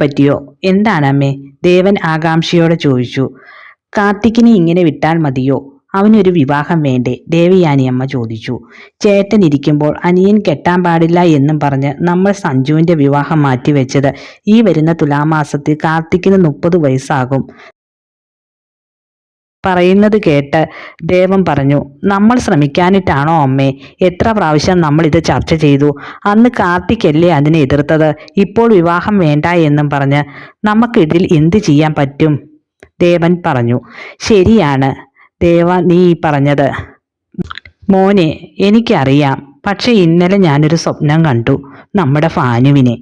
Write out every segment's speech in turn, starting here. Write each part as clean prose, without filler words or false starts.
പറ്റിയോ? എന്താണമ്മേ? ദേവൻ ആകാംക്ഷയോടെ ചോദിച്ചു. കാർത്തിക്കിനെ ഇങ്ങനെ വിട്ടാൽ മതിയോ? അവനൊരു വിവാഹം വേണ്ടേ? ദേവയാനിയമ്മ ചോദിച്ചു. ചേട്ടൻ ഇരിക്കുമ്പോൾ അനിയൻ കെട്ടാൻ പാടില്ല എന്നും പറഞ്ഞ് നമ്മൾ സഞ്ജുവിന്റെ വിവാഹം മാറ്റിവെച്ചത്. ഈ വരുന്ന തുലാമാസത്തിൽ കാർത്തിക്കിന് 30 വയസ്സാകും. പറയുന്നത് കേട്ട് ദേവൻ പറഞ്ഞു. നമ്മൾ ശ്രമിക്കാനിട്ടാണോ അമ്മേ? എത്ര പ്രാവശ്യം നമ്മൾ ഇത് ചർച്ച ചെയ്തു. അന്ന് കാർത്തിക്കല്ലേ അതിനെ എതിർത്തത്. ഇപ്പോൾ വിവാഹം വേണ്ട എന്നും പറഞ്ഞ് നമുക്കിതിൽ എന്ത് ചെയ്യാൻ പറ്റും? ദേവൻ പറഞ്ഞു. ശരിയാണ് ദേവ നീ പറഞ്ഞത് മോനെ, എനിക്കറിയാം. പക്ഷെ ഇന്നലെ ഞാനൊരു സ്വപ്നം കണ്ടു, നമ്മുടെ ഭാനുവിനെ.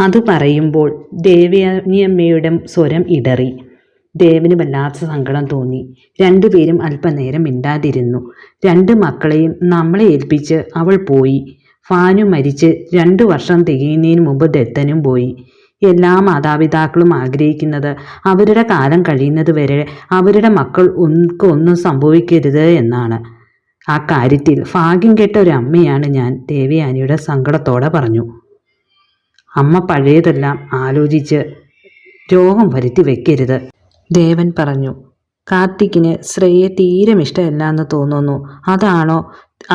അത് പറയുമ്പോൾ ദേവയാനിയമ്മയുടെ സ്വരം ഇടറി. ദേവന് വല്ലാത്ത സങ്കടം തോന്നി. രണ്ടുപേരും അല്പനേരം മിണ്ടാതിരുന്നു. 2 മക്കളെയും നമ്മളെ ഏൽപ്പിച്ച് അവൾ പോയി. ഭാനു മരിച്ച് 2 വർഷം തികയുന്നതിന് മുമ്പ് ദത്തനും പോയി. എല്ലാ മാതാപിതാക്കളും ആഗ്രഹിക്കുന്നത് അവരുടെ കാലം കഴിയുന്നത് വരെ അവരുടെ മക്കൾ ഒന്നും സംഭവിക്കരുത് എന്നാണ്. ആ കാര്യത്തിൽ ഭാഗ്യം കെട്ട ഒരു അമ്മയാണ് ഞാൻ, ദേവയാനിയുടെ സങ്കടത്തോടെ പറഞ്ഞു. അമ്മ പഴയതെല്ലാം ആലോചിച്ച് രോഗം വരുത്തി വെക്കരുത്, ദേവൻ പറഞ്ഞു. കാർത്തിക്കിന് ശ്രേയെ തീരെ ഇഷ്ടമല്ല എന്ന് തോന്നുന്നു. അതാണോ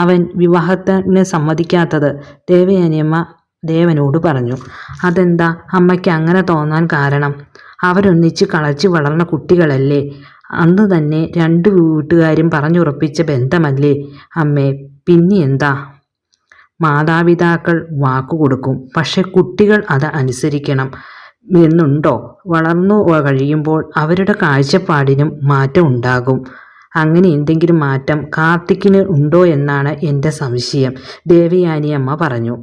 അവൻ വിവാഹത്തിന് സമ്മതിക്കാത്തത്? ദേവയാനിയമ്മ ദേവനോട് പറഞ്ഞു. അതെന്താ അമ്മയ്ക്ക് അങ്ങനെ തോന്നാൻ കാരണം? അവരൊന്നിച്ച് കളച്ച് വളർന്ന കുട്ടികളല്ലേ? അന്ന് തന്നെ 2 വീട്ടുകാരും പറഞ്ഞുറപ്പിച്ച ബന്ധമല്ലേ അമ്മേ? പിന്നെ എന്താ? മാതാപിതാക്കൾ വാക്കു കൊടുക്കും, പക്ഷെ കുട്ടികൾ അത് അനുസരിക്കണം എന്നുണ്ടോ? വളർന്നു കഴിയുമ്പോൾ അവരുടെ കാഴ്ചപ്പാടിനും മാറ്റം ഉണ്ടാകും. അങ്ങനെ എന്തെങ്കിലും മാറ്റം കാർത്തിക്കിന് ഉണ്ടോ എന്നാണ് എൻ്റെ സംശയം, ദേവയാനിയമ്മ പറഞ്ഞു.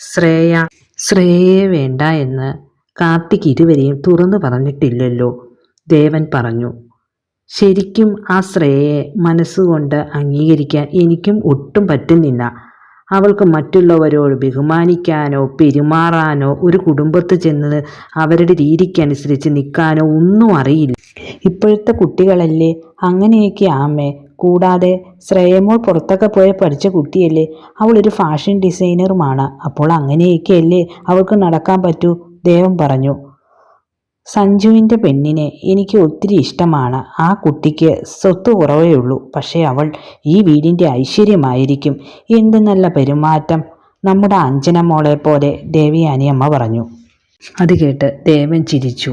ശ്രേയയെ വേണ്ട എന്ന് കാർത്തിക് ഇതുവരെയും തുറന്നു പറഞ്ഞിട്ടില്ലല്ലോ, ദേവൻ പറഞ്ഞു. ശരിക്കും ആ ശ്രേയയെ മനസ്സുകൊണ്ട് അംഗീകരിക്കാൻ എനിക്കും ഒട്ടും പറ്റുന്നില്ല. അവൾക്ക് മറ്റുള്ളവരോട് ബഹുമാനിക്കാനോ പെരുമാറാനോ ഒരു കുടുംബത്ത് ചെന്ന് അവരുടെ രീതിക്കനുസരിച്ച് നിൽക്കാനോ ഒന്നും അറിയില്ല. ഇപ്പോഴത്തെ കുട്ടികളല്ലേ അങ്ങനെയൊക്കെ ആമേ. കൂടാതെ ശ്രേയമോൾ പുറത്തൊക്കെ പോയി പഠിച്ച കുട്ടിയല്ലേ? അവളൊരു ഫാഷൻ ഡിസൈനറുമാണ്. അപ്പോൾ അങ്ങനെയൊക്കെയല്ലേ അവൾക്ക് നടക്കാൻ പറ്റൂ, ദേവൻ പറഞ്ഞു. സഞ്ജുവിൻ്റെ പെണ്ണിനെ എനിക്ക് ഒത്തിരി ഇഷ്ടമാണ്. ആ കുട്ടിക്ക് സ്വത്ത് കുറവേ ഉള്ളൂ, പക്ഷേ അവൾ ഈ വീടിൻ്റെ ഐശ്വര്യമായിരിക്കും. എന്ത് നല്ല പെരുമാറ്റം, നമ്മുടെ അഞ്ജന മോളെ പോലെ, ദേവയാനിയമ്മ പറഞ്ഞു. അത് കേട്ട് ദേവൻ ചിരിച്ചു.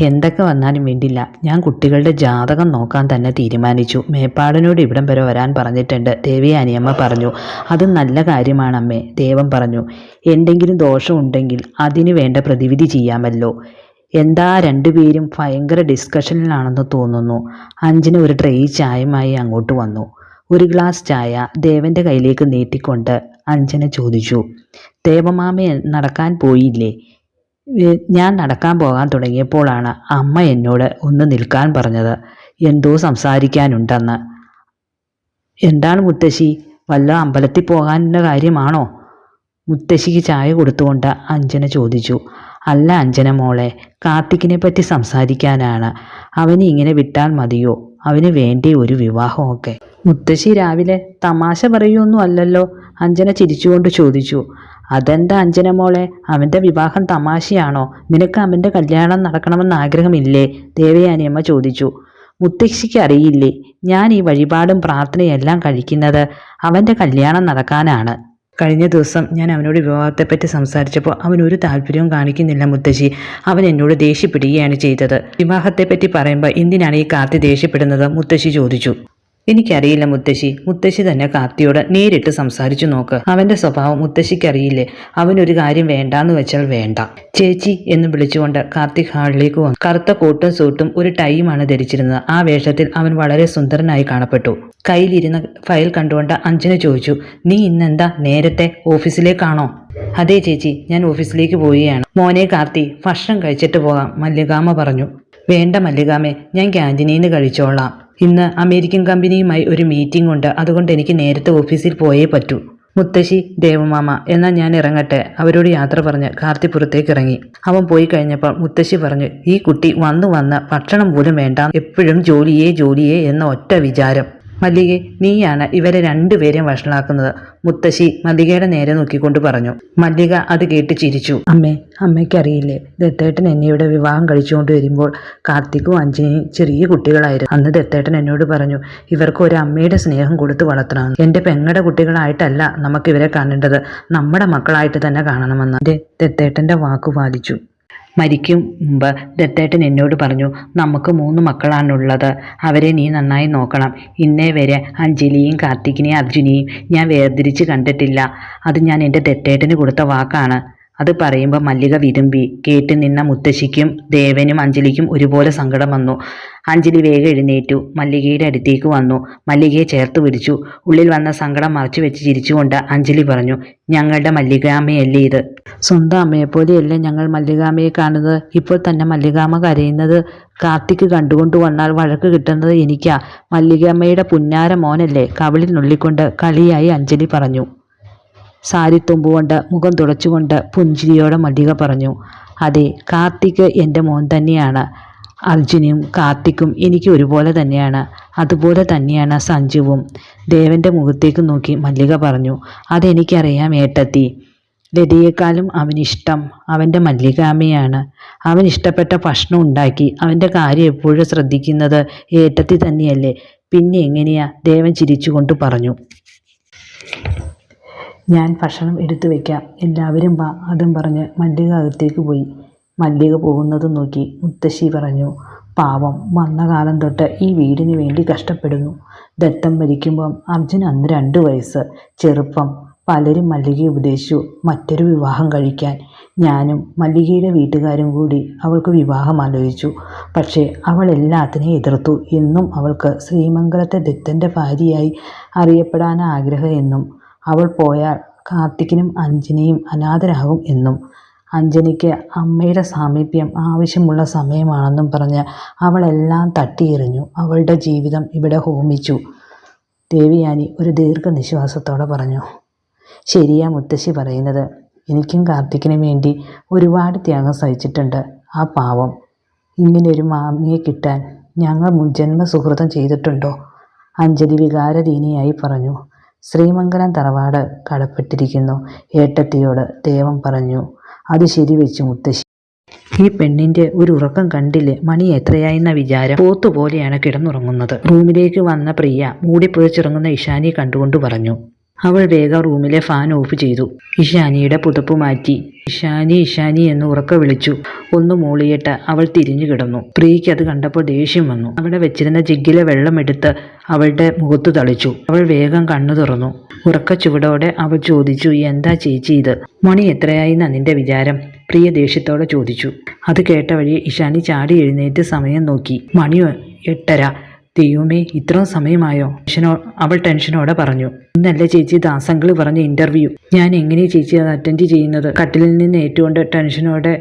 എന്തൊക്കെ വന്നാലും വേണ്ടില്ല, ഞാൻ കുട്ടികളുടെ ജാതകം നോക്കാൻ തന്നെ തീരുമാനിച്ചു. മേപ്പാടനോട് ഇവിടം വരെ വരാൻ പറഞ്ഞിട്ടുണ്ട്, ദേവയാനിയമ്മ പറഞ്ഞു. അത് നല്ല കാര്യമാണമ്മേ, ദേവൻ പറഞ്ഞു. എന്തെങ്കിലും ദോഷമുണ്ടെങ്കിൽ അതിന് വേണ്ട പ്രതിവിധി ചെയ്യാമല്ലോ. എന്താ 2 പേരും ഭയങ്കര ഡിസ്കഷനിലാണെന്ന് തോന്നുന്നു. അഞ്ജന ഒരു ട്രേ ചായയുമായി അങ്ങോട്ട് വന്നു. ഒരു ഗ്ലാസ് ചായ ദേവൻ്റെ കയ്യിലേക്ക് നീട്ടിക്കൊണ്ട് അഞ്ജന ചോദിച്ചു. ദേവമാമ നടക്കാൻ പോയില്ലേ? ഞാൻ നടക്കാൻ പോകാൻ തുടങ്ങിയപ്പോഴാണ് അമ്മ എന്നോട് ഒന്ന് നിൽക്കാൻ പറഞ്ഞത്. എന്തോ സംസാരിക്കാനുണ്ടെന്ന്. എന്താണ് മുത്തശ്ശി, വല്ല അമ്പലത്തിൽ പോകാനുള്ള കാര്യമാണോ? മുത്തശ്ശിക്ക് ചായ കൊടുത്തുകൊണ്ട് അഞ്ജന ചോദിച്ചു. അല്ല അഞ്ജന മോളെ, കാർത്തിക്കിനെ പറ്റി സംസാരിക്കാനാണ്. അവനെ ഇങ്ങനെ വിട്ടാൽ മതിയോ? അവന് വേണ്ടി ഒരു വിവാഹമൊക്കെ. മുത്തശ്ശി രാവിലെ തമാശ പറയുമൊന്നും അല്ലല്ലോ, അഞ്ജന ചിരിച്ചുകൊണ്ട് ചോദിച്ചു. അതെന്താ അഞ്ജന മോളെ, അവൻ്റെ വിവാഹം തമാശയാണോ? നിനക്ക് അവൻ്റെ കല്യാണം നടക്കണമെന്ന് ആഗ്രഹമില്ലേ? ദേവയാനിയമ്മ ചോദിച്ചു. മുത്തശ്ശിക്ക് അറിയില്ലേ, ഞാൻ ഈ വഴിപാടും പ്രാർത്ഥനയെല്ലാം കഴിക്കുന്നത് അവൻ്റെ കല്യാണം നടക്കാനാണ്. കഴിഞ്ഞ ദിവസം ഞാൻ അവനോട് വിവാഹത്തെപ്പറ്റി സംസാരിച്ചപ്പോൾ അവൻ ഒരു താല്പര്യവും കാണിക്കുന്നില്ല മുത്തശ്ശി. അവൻ എന്നോട് ദേഷ്യപ്പെടുകയാണ് ചെയ്തത്. വിവാഹത്തെപ്പറ്റി പറയുമ്പോൾ എന്തിനാണ് ഈ കാർത്തി ദേഷ്യപ്പെടുന്നത്? മുത്തശ്ശി ചോദിച്ചു. എനിക്കറിയില്ല മുത്തശ്ശി, മുത്തശ്ശി തന്നെ കാർത്തിയോട് നേരിട്ട് സംസാരിച്ചു നോക്ക്. അവൻ്റെ സ്വഭാവം മുത്തശ്ശിക്കറിയില്ലേ. അവനൊരു കാര്യം വേണ്ടാന്ന് വെച്ചാൽ വേണ്ട. ചേച്ചി എന്ന് വിളിച്ചുകൊണ്ട് കാർത്തിക് ഹാളിലേക്ക് വന്നു. കറുത്ത കോട്ടും സൂട്ടും ഒരു ടൈയുമാണ് ധരിച്ചിരുന്നത്. ആ വേഷത്തിൽ അവൻ വളരെ സുന്ദരനായി കാണപ്പെട്ടു. കയ്യിലിരുന്ന ഫയൽ കണ്ടുകൊണ്ട് അഞ്ജന ചോദിച്ചു. നീ ഇന്നെന്താ നേരത്തെ ഓഫീസിലേക്കാണോ? അതെ ചേച്ചി, ഞാൻ ഓഫീസിലേക്ക് പോവുകയാണ്. മോനെ കാർത്തി, ഭക്ഷണം കഴിച്ചിട്ട് പോകാം, മല്ലികാമ്മ പറഞ്ഞു. വേണ്ട മല്ലികാമ്മേ, ഞാൻ ക്യാൻറ്റീനിൽ നിന്ന് കഴിച്ചോളാം. ഇന്ന് അമേരിക്കൻ കമ്പനിയുമായി ഒരു മീറ്റിംഗ് ഉണ്ട്, അതുകൊണ്ട് എനിക്ക് നേരത്തെ ഓഫീസിൽ പോയേ പറ്റൂ. മുത്തശ്ശി, ദേവമാമ, എന്നാൽ ഞാൻ ഇറങ്ങട്ടെ. അവരോട് യാത്ര പറഞ്ഞ് കാർത്തി പുറത്തേക്ക് ഇറങ്ങി. അവൻ പോയി കഴിഞ്ഞപ്പോൾ മുത്തശ്ശി പറഞ്ഞു. ഈ കുട്ടി വന്ന് ഭക്ഷണം പോലും വേണ്ട, എപ്പോഴും ജോലിയേ ജോലിയേ എന്ന ഒറ്റ വിചാരം. മല്ലികെ, നീയാണ് ഇവരെ രണ്ടുപേരെയും വഷളാക്കുന്നത്, മുത്തശ്ശി മല്ലികയുടെ നേരെ നോക്കിക്കൊണ്ട് പറഞ്ഞു. മല്ലിക അത് കേട്ട് ചിരിച്ചു. അമ്മയ്ക്കറിയില്ലേ, ദത്തേട്ടൻ എന്നെ ഇവിടെ വിവാഹം കഴിച്ചുകൊണ്ട് വരുമ്പോൾ കാർത്തിക്കും അഞ്ജനയും ചെറിയ കുട്ടികളായിരുന്നു. അന്ന് ദത്തേട്ടൻ എന്നോട് പറഞ്ഞു, ഇവർക്ക് ഒരു അമ്മയുടെ സ്നേഹം കൊടുത്ത് വളർത്തണം. എൻ്റെ പെങ്ങടെ കുട്ടികളായിട്ടല്ല നമുക്കിവരെ കാണേണ്ടത്, നമ്മുടെ മക്കളായിട്ട് തന്നെ കാണണമെന്ന് ദത്തേട്ടൻ്റെ വാക്കു പാലിച്ചു. മരിക്കും മുമ്പ് ദത്തേട്ടൻ എന്നോട് പറഞ്ഞു, നമുക്ക് 3 മക്കളാണുള്ളത്, അവരെ നീ നന്നായി നോക്കണം. ഇന്നേ വരെ അഞ്ജലിയും കാർത്തികിനെയും അർജുനെയും ഞാൻ വേർതിരിച്ച് കണ്ടിട്ടില്ല. അത് ഞാൻ എൻ്റെ ദത്തേട്ടന് കൊടുത്ത വാക്കാണ്. അത് പറയുമ്പോൾ മല്ലിക വിരുമ്പി. കേട്ട് നിന്ന മുത്തശ്ശിക്കും ദേവനും അഞ്ജലിക്കും ഒരുപോലെ സങ്കടം വന്നു. അഞ്ജലി വേഗം എഴുന്നേറ്റു മല്ലികയുടെ അടുത്തേക്ക് വന്നു. മല്ലികയെ ചേർത്ത് പിടിച്ചു. ഉള്ളിൽ വന്ന സങ്കടം മറച്ചു വെച്ച് ചിരിച്ചുകൊണ്ട് അഞ്ജലി പറഞ്ഞു, ഞങ്ങളുടെ മല്ലികാമ്മയല്ലേ ഇത്? സ്വന്തം അമ്മയെപ്പോലെയല്ലേ ഞങ്ങൾ മല്ലികാമ്മയെ കാണുന്നത്? ഇപ്പോൾ തന്നെ മല്ലികാമ്മ കരയുന്നത് കാർത്തിക് കണ്ടുകൊണ്ട് വന്നാൽ വഴക്ക് കിട്ടുന്നത് എനിക്കാ. മല്ലികാമ്മയുടെ പുന്നാര മോനല്ലേ? കവിളിൽ നുള്ളിക്കൊണ്ട് കളിയായി അഞ്ജലി പറഞ്ഞു. സാരിത്തുമ്പുകൊണ്ട് മുഖം തുടച്ചുകൊണ്ട് പുഞ്ചിരിയോടെ മല്ലിക പറഞ്ഞു, അതെ, കാർത്തിക് എൻ്റെ മോൻ തന്നെയാണ്. അർജുനും കാർത്തിക്കും എനിക്ക് ഒരുപോലെ തന്നെയാണ്. അതുപോലെ തന്നെയാണ് സഞ്ജുവും. ദേവൻ്റെ മുഖത്തേക്ക് നോക്കി മല്ലിക പറഞ്ഞു, അതെനിക്കറിയാം ഏട്ടത്തി. ലതയേക്കാളും അവനിഷ്ടം അവൻ്റെ മല്ലികാമ്മയാണ്. അവൻ ഇഷ്ടപ്പെട്ട ഭക്ഷണം ഉണ്ടാക്കി അവൻ്റെ കാര്യം എപ്പോഴും ശ്രദ്ധിക്കുന്നത് ഏട്ടത്തി തന്നെയല്ലേ? പിന്നെ എങ്ങനെയാ? ദേവൻ ചിരിച്ചുകൊണ്ട് പറഞ്ഞു. ഞാൻ ഭക്ഷണം എടുത്തു വയ്ക്കാം, എല്ലാവരും വാ. അതും പറഞ്ഞ് മല്ലിക അകത്തേക്ക് പോയി. മല്ലിക പോകുന്നതും നോക്കി മുത്തശ്ശി പറഞ്ഞു, പാവം, വന്ന കാലം തൊട്ട് ഈ വീടിന് വേണ്ടി കഷ്ടപ്പെടുന്നു. ദത്തം മരിക്കുമ്പം അർജുൻ അന്ന് 2 വയസ്സ്, ചെറുപ്പം. പലരും മല്ലികയെ ഉപദേശിച്ചു മറ്റൊരു വിവാഹം കഴിക്കാൻ. ഞാനും മല്ലികയുടെ വീട്ടുകാരും കൂടി അവൾക്ക് വിവാഹം ആലോചിച്ചു. പക്ഷേ അവൾ എല്ലാത്തിനെയും എതിർത്തു. എന്നും അവൾക്ക് ശ്രീമംഗലത്തെ ദത്തൻ്റെ ഭാര്യയായി അറിയപ്പെടാൻ ആഗ്രഹം എന്നും. അവൾ പോയാൽ കാർത്തികിനും അഞ്ജനയും അനാഥരാകും എന്നും. അഞ്ജനയ്ക്ക് അമ്മയുടെ സാമീപ്യം ആവശ്യമുള്ള സമയമാണെന്നും പറഞ്ഞ് അവളെല്ലാം തട്ടിയെറിഞ്ഞു. അവളുടെ ജീവിതം ഇവിടെ ഹോമിച്ചു. ദേവയാനി ഒരു ദീർഘനിശ്വാസത്തോടെ പറഞ്ഞു, ശരിയാ മുത്തശ്ശി പറയുന്നത്. എനിക്കും കാർത്തികിന് വേണ്ടി ഒരുപാട് ത്യാഗം സഹിച്ചിട്ടുണ്ട്. ആ പാവം, ഇങ്ങനൊരു മാമിയെ കിട്ടാൻ ഞങ്ങൾ മുൻജന്മ സുഹൃതം ചെയ്തിട്ടുണ്ടോ? അഞ്ജലി വികാരദീനിയായി പറഞ്ഞു. ശ്രീമംഗലം തറവാട് കടപ്പെട്ടിരിക്കുന്നു ഏട്ടത്തിയോട്, ദേവൻ പറഞ്ഞു. അത് ശരിവെച്ചു മുത്തശ്ശി. ഈ പെണ്ണിൻ്റെ ഒരു ഉറക്കം കണ്ടില്ലേ? മണി എത്രയായെന്ന വിചാരം? പോത്തുപോലെയാണ് കിടന്നുറങ്ങുന്നത്. റൂമിലേക്ക് വന്ന പ്രിയ മൂടിപ്പൊതിച്ചിറങ്ങുന്ന ഇഷാനിയെ കണ്ടുകൊണ്ട് പറഞ്ഞു. അവൾ വേഗം റൂമിലെ ഫാൻ ഓഫ് ചെയ്തു. ഇഷാനിയുടെ പുതപ്പ് മാറ്റി. ഇഷാനി എന്ന് ഉറക്കെ വിളിച്ചു. ഒന്ന് മൂളിയിട്ട് അവൾ തിരിഞ്ഞു കിടന്നു. പ്രിയയ്ക്ക് അത് കണ്ടപ്പോൾ ദേഷ്യം വന്നു. അവിടെ വെച്ചിരുന്ന ജഗ്ഗിലെ വെള്ളമെടുത്ത് അവളുടെ മുഖത്ത് തളിച്ചു. അവൾ വേഗം കണ്ണു തുറന്നു. ഉറക്ക ചുവടോടെ അവൾ ചോദിച്ചു, എന്താ ചേച്ചി ഇത്? മണി എത്രയായിന്നാ നിന്റെ വിചാരം? പ്രിയ ദേഷ്യത്തോടെ ചോദിച്ചു. അത് കേട്ട വഴി ഇഷാനി ചാടി എഴുന്നേറ്റ് സമയം നോക്കി. മണി 8:30. ദൈവമേ, ഇത്രയും സമയമായോ? അവൾ ടെൻഷനോടെ പറഞ്ഞു. ഇന്നല്ലേ ചേച്ചി ദാസങ്കിള് പറഞ്ഞ ഇന്റർവ്യൂ? ഞാൻ എങ്ങനെയാ ചേച്ചി അത് അറ്റൻഡ് ചെയ്യുന്നത്? കട്ടിലിൽ നിന്ന് ഏറ്റുകൊണ്ട് ടെൻഷനോടെ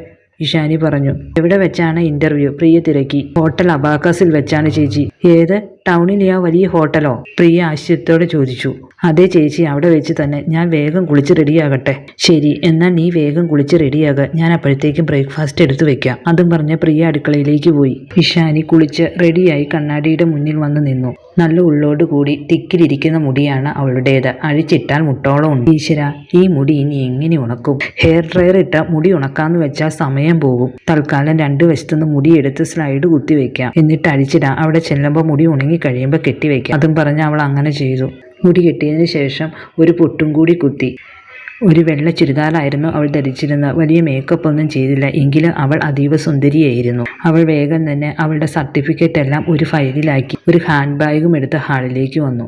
ഇഷാനി പറഞ്ഞു. എവിടെ വെച്ചാണ് ഇന്റർവ്യൂ? പ്രിയ തിരക്കി. ഹോട്ടൽ അബാക്കസിൽ വെച്ചാണ് ചേച്ചി. ഏത് ടൗണിലെയാ വലിയ ഹോട്ടലോ? പ്രിയ ആശ്ചര്യത്തോടെ ചോദിച്ചു. അതെ ചേച്ചി, അവിടെ വെച്ച് തന്നെ. ഞാൻ വേഗം കുളിച്ച് റെഡിയാകട്ടെ? ശരി, എന്നാൽ നീ വേഗം കുളിച്ച് റെഡിയാകുക. ഞാൻ അപ്പോഴത്തേക്കും ബ്രേക്ക്ഫാസ്റ്റ് എടുത്തു വെക്കാം. അതും പറഞ്ഞ് പ്രിയ അടുക്കളയിലേക്ക് പോയി. ഇഷാനി കുളിച്ച് റെഡിയായി കണ്ണാടിയുടെ മുന്നിൽ വന്ന് നിന്നു. നല്ല ഉള്ളോട് കൂടി തിക്കിലിരിക്കുന്ന മുടിയാണ് അവളുടേത്. അഴിച്ചിട്ടാൽ മുട്ടോളം ഉണ്ട്. ഈശ്വര, ഈ മുടി ഇനി എങ്ങനെ ഉണക്കും? ഹെയർ ഡ്രയർ ഇട്ട് മുടി ഉണക്കാന്ന് വെച്ചാൽ സമയം പോകും. തൽക്കാലം 2 വശത്തുനിന്ന് മുടി എടുത്ത് സ്ലൈഡ് കുത്തി വെക്കാം. എന്നിട്ട് അഴിച്ചിടാം. അവിടെ ചെല്ലുമ്പോൾ മുടി ഉണങ്ങി കഴിയുമ്പോൾ കെട്ടിവെക്കാം. അതും പറഞ്ഞ് അവൾ അങ്ങനെ ചെയ്തു. മുടി കെട്ടിയതിന് ശേഷം ഒരു പൊട്ടും കൂടി കുത്തി. ഒരു വെള്ള ചുരിദാറായിരുന്നു അവൾ ധരിച്ചിരുന്നത്. വലിയ മേക്കപ്പ് ഒന്നും ചെയ്തില്ല, എങ്കിലും അവൾ അതീവ സുന്ദരിയായിരുന്നു. അവൾ വേഗം തന്നെ അവളുടെ സർട്ടിഫിക്കറ്റ് എല്ലാം ഒരു ഫയലിലാക്കി ഒരു ഹാൻഡ് ബാഗും എടുത്ത് ഹാളിലേക്ക് വന്നു.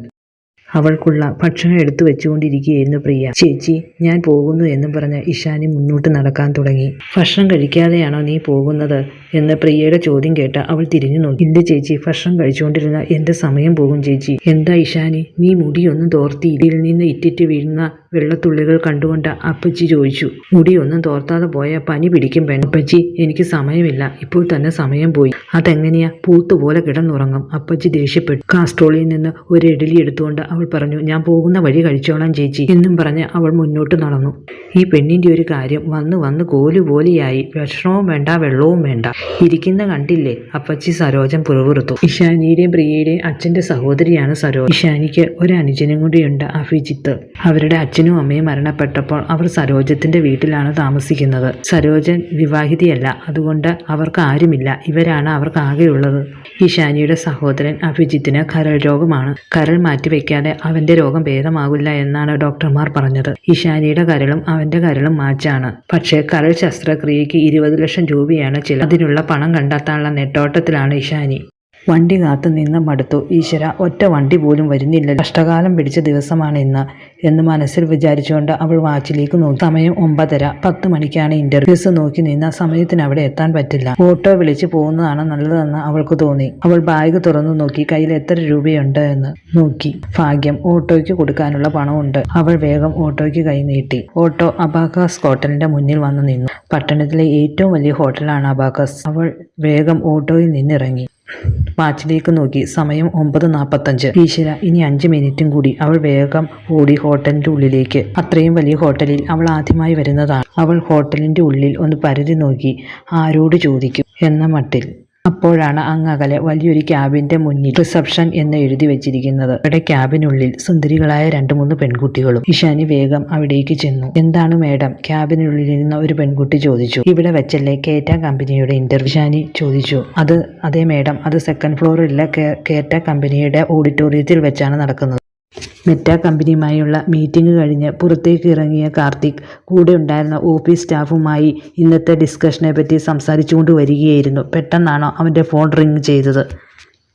അവൾക്കുള്ള ഭക്ഷണം എടുത്തു വെച്ചുകൊണ്ടിരിക്കുകയായിരുന്നു പ്രിയ. ചേച്ചി, ഞാൻ പോകുന്നു എന്നും പറഞ്ഞ് ഇഷാനി മുന്നോട്ട് നടക്കാൻ തുടങ്ങി. ഭക്ഷണം കഴിക്കാതെയാണോ നീ പോകുന്നത് എന്ന് പ്രിയയുടെ ചോദ്യം കേട്ട് അവൾ തിരിഞ്ഞു നോക്കി. ഇല്ല ചേച്ചി, ഭക്ഷണം കഴിച്ചുകൊണ്ടിരുന്ന എൻ്റെ സമയം പോകും ചേച്ചി. എന്താ ഇഷാനി, നീ മുടിയൊന്നും തോർത്തി ഇതിൽ നിന്ന് ഇറ്റിറ്റ് വീഴുന്ന വെള്ളത്തുള്ളികൾ കണ്ടുകൊണ്ട് അപ്പച്ചി ചോദിച്ചു. മുടിയൊന്നും തോർത്താതെ പോയാൽ പനി പിടിക്കും പെണ്ണ്. അപ്പച്ചി, എനിക്ക് സമയമില്ല, ഇപ്പോൾ തന്നെ സമയം പോയി. അതെങ്ങനെയാ? പൂത്തുപോലെ കിടന്നുറങ്ങും. അപ്പച്ചി ദേഷ്യപ്പെട്ടു. കാസ്ട്രോളിൽ നിന്ന് ഒരു ഇഡലി എടുത്തുകൊണ്ട് അവൾ പറഞ്ഞു, ഞാൻ പോകുന്ന വഴി കഴിച്ചോളാം ചേച്ചി എന്നും പറഞ്ഞ് അവൾ മുന്നോട്ട് നടന്നു. ഈ പെണ്ണിൻ്റെ ഒരു കാര്യം വന്ന് വന്ന് കോലുപോലെയായി. ഭക്ഷണവും വേണ്ട, വെള്ളവും വേണ്ട. ഇരിക്കുന്ന കണ്ടില്ലേ? അപ്പച്ചി സരോജം പിറുപിറുത്തു. ഇഷാനിയുടെയും പ്രിയയുടെയും അച്ഛൻ്റെ സഹോദരിയാണ് സരോജ. ഇഷാനിക്ക് ഒരു അനുജനും കൂടിയുണ്ട്, അഭിജിത്ത്. അവരുടെ അച്ഛനും അമ്മയും മരണപ്പെട്ടപ്പോൾ അവർ സരോജത്തിന്റെ വീട്ടിലാണ് താമസിക്കുന്നത്. സരോജൻ വിവാഹിതയല്ല, അതുകൊണ്ട് അവർക്ക് ആരുമില്ല. ഇവരാണ് അവർക്ക് ആകെയുള്ളത്. ഇഷാനിയുടെ സഹോദരൻ അഭിജിത്തിന് കരൾ രോഗമാണ്. കരൾ മാറ്റിവെക്കാതെ അവന്റെ രോഗം ഭേദമാകില്ല എന്നാണ് ഡോക്ടർമാർ പറഞ്ഞത്. ഇഷാനിയുടെ കരളും അവന്റെ കരളും മാച്ചാണ്. പക്ഷേ കരൾ ശസ്ത്രക്രിയയ്ക്ക് 20 ലക്ഷം രൂപയാണ് ചിലവ്. അതിനുള്ള പണം കണ്ടെത്താനുള്ള നെട്ടോട്ടത്തിലാണ് ഇഷാനി. വണ്ടി കാത്തു നിന്ന് മടുത്തു. ഈശ്വര, ഒറ്റ വണ്ടി പോലും വരുന്നില്ല. കഷ്ടകാലം പിടിച്ച ദിവസമാണ് ഇന്ന് എന്ന് മനസ്സിൽ വിചാരിച്ചുകൊണ്ട് അവൾ വാച്ചിലേക്ക് നോക്കി. സമയം 9:30. 10 മണിക്കാണ് ഇന്റർവ്യൂ. ബസ് നോക്കി നിന്ന സമയത്തിന് അവിടെ എത്താൻ പറ്റില്ല. ഓട്ടോ വിളിച്ച് പോകുന്നതാണ് നല്ലതെന്ന് അവൾക്ക് തോന്നി. അവൾ ബാഗ് തുറന്നു നോക്കി. കയ്യിൽ എത്ര രൂപയുണ്ട് എന്ന് നോക്കി. ഭാഗ്യം, ഓട്ടോയ്ക്ക് കൊടുക്കാനുള്ള പണമുണ്ട്. അവൾ വേഗം ഓട്ടോയ്ക്ക് കൈ നീട്ടി. ഓട്ടോ അബാക്കസ് ഹോട്ടലിന്റെ മുന്നിൽ വന്നു നിന്നു. പട്ടണത്തിലെ ഏറ്റവും വലിയ ഹോട്ടലാണ് അബാക്കസ്. അവൾ വേഗം ഓട്ടോയിൽ നിന്നിറങ്ങി. വാച്ചിലേക്ക് നോക്കി. സമയം 9:45. ഈശ്വര, ഇനി 5 മിനിറ്റും കൂടി. അവൾ വേഗം ഓടി ഹോട്ടലിന്റെ ഉള്ളിലേക്ക്. അത്രയും വലിയ ഹോട്ടലിൽ അവൾ ആദ്യമായി വരുന്നതാണ്. അവൾ ഹോട്ടലിന്റെ ഉള്ളിൽ ഒന്ന് പരതി നോക്കി. ആരോട് ചോദിക്കും എന്ന മട്ടിൽ. അപ്പോഴാണ് അങ്ങകലെ വലിയൊരു ക്യാബിന്റെ മുന്നിൽ റിസപ്ഷൻ എന്ന് എഴുതി വെച്ചിരിക്കുന്നത്. അവിടെ ക്യാബിനുള്ളിൽ സുന്ദരികളായ 2-3 പെൺകുട്ടികളും. ഇഷാനി വേഗം അവിടേക്ക് ചെന്നു. എന്താണ് മേഡം? ക്യാബിനുള്ളിലിരുന്ന ഒരു പെൺകുട്ടി ചോദിച്ചു. ഇവിടെ വെച്ചല്ലേ കേറ്റ കമ്പനിയുടെ ഇന്റർവ്യൂ? ഇഷാനി ചോദിച്ചു. അതെ മേഡം, അത് 2nd ഫ്ലോറിലെ കേറ്റ കമ്പനിയുടെ ഓഡിറ്റോറിയത്തിൽ വെച്ചാണ് നടക്കുന്നത്. മെറ്റ കമ്പനിയുമായുള്ള മീറ്റിംഗ് കഴിഞ്ഞ് പുറത്തേക്ക് ഇറങ്ങിയ കാർത്തിക് കൂടെ ഉണ്ടായിരുന്ന ഓഫീസ് സ്റ്റാഫുമായി ഇന്നത്തെ ഡിസ്കഷനെ പറ്റി സംസാരിച്ചുകൊണ്ട് വരികയായിരുന്നു. പെട്ടെന്നാണോ അവൻ്റെ ഫോൺ റിങ് ചെയ്തത്.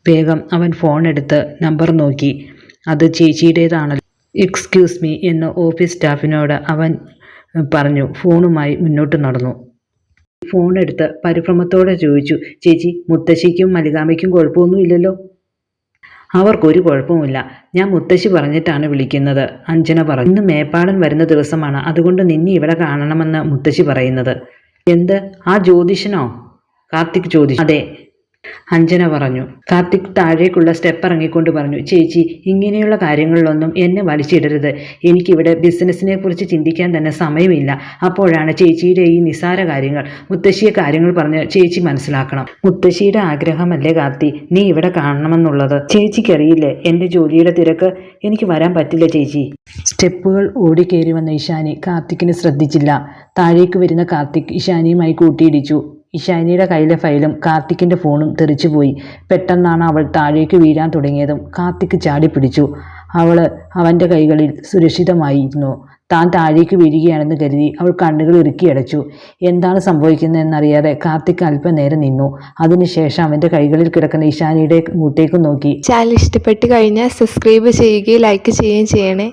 വേഗം അവൻ ഫോൺ എടുത്ത് നമ്പർ നോക്കി. അത് ചേച്ചിയുടേതാണല്ലോ. എക്സ്ക്യൂസ് മീ എന്ന് ഓഫീസ് സ്റ്റാഫിനോട് അവൻ പറഞ്ഞു. ഫോണുമായി മുന്നോട്ട് നടന്നു. ഫോൺ എടുത്ത് പരിഭ്രമത്തോടെ ചോദിച്ചു, ചേച്ചി, മുത്തശ്ശിക്കും മലികാമയ്ക്കും കുഴപ്പമൊന്നുമില്ലല്ലോ? അവർക്കൊരു കുഴപ്പമില്ല. ഞാൻ മുത്തശ്ശി പറഞ്ഞിട്ടാണ് വിളിക്കുന്നത്, അഞ്ജന പറഞ്ഞു. ഇന്ന് മേപ്പാടൻ വരുന്ന ദിവസമാണ്, അതുകൊണ്ട് നിന്നെ ഇവിടെ കാണണമെന്ന് മുത്തശ്ശി പറയുന്നത്. എന്ത്? ആ ജ്യോതിഷനോ? കാർത്തിക് ചോദിച്ചു. അതെ, അഞ്ജന പറഞ്ഞു. കാർത്തിക് താഴേക്കുള്ള സ്റ്റെപ്പ് ഇറങ്ങിക്കൊണ്ട് പറഞ്ഞു, ചേച്ചി, ഇങ്ങനെയുള്ള കാര്യങ്ങളിലൊന്നും എന്നെ വലിച്ചിടരുത്. എനിക്കിവിടെ ബിസിനസ്സിനെ കുറിച്ച് ചിന്തിക്കാൻ തന്നെ സമയമില്ല. അപ്പോഴാണ് ചേച്ചിയുടെ ഈ നിസ്സാര കാര്യങ്ങൾ, മുത്തശ്ശിയെ കാര്യങ്ങൾ പറഞ്ഞ് ചേച്ചി മനസ്സിലാക്കണം. മുത്തശ്ശിയുടെ ആഗ്രഹമല്ലേ കാർത്തി നീ ഇവിടെ കാണണമെന്നുള്ളത്? ചേച്ചിക്കറിയില്ലേ എൻ്റെ ജോലിയുടെ തിരക്ക്? എനിക്ക് വരാൻ പറ്റില്ല ചേച്ചി. സ്റ്റെപ്പുകൾ ഓടിക്കയറി വന്ന ഇഷാനി കാർത്തിക്കിനെ ശ്രദ്ധിച്ചില്ല. താഴേക്ക് വരുന്ന കാർത്തിക് ഇഷാനിയുമായി കൂട്ടിയിടിച്ചു. ഇഷാനിയുടെ കയ്യിലെ ഫയലും കാർത്തിക്കിൻ്റെ ഫോണും തെറിച്ചുപോയി. പെട്ടെന്നാണ് അവൾ താഴേക്ക് വീഴാൻ തുടങ്ങിയതും കാർത്തിക് ചാടിപ്പിടിച്ചു. അവൻ്റെ കൈകളിൽ സുരക്ഷിതമായിരുന്നു. താൻ താഴേക്ക് വീഴുകയാണെന്ന് കരുതി അവൾ കണ്ണുകൾ ഇറുക്കിയടച്ചു. എന്താണ് സംഭവിക്കുന്നതെന്നറിയാതെ കാർത്തിക് അല്പനേരം നിന്നു. അതിനുശേഷം അവൻ്റെ കൈകളിൽ കിടക്കുന്ന ഇഷാനിയുടെ മുഖത്തേക്ക് നോക്കി. ചാനൽ ഇഷ്ടപ്പെട്ട് കഴിഞ്ഞാൽ സബ്സ്ക്രൈബ് ചെയ്യുകയും ലൈക്ക് ചെയ്യുകയും ചെയ്യണേ.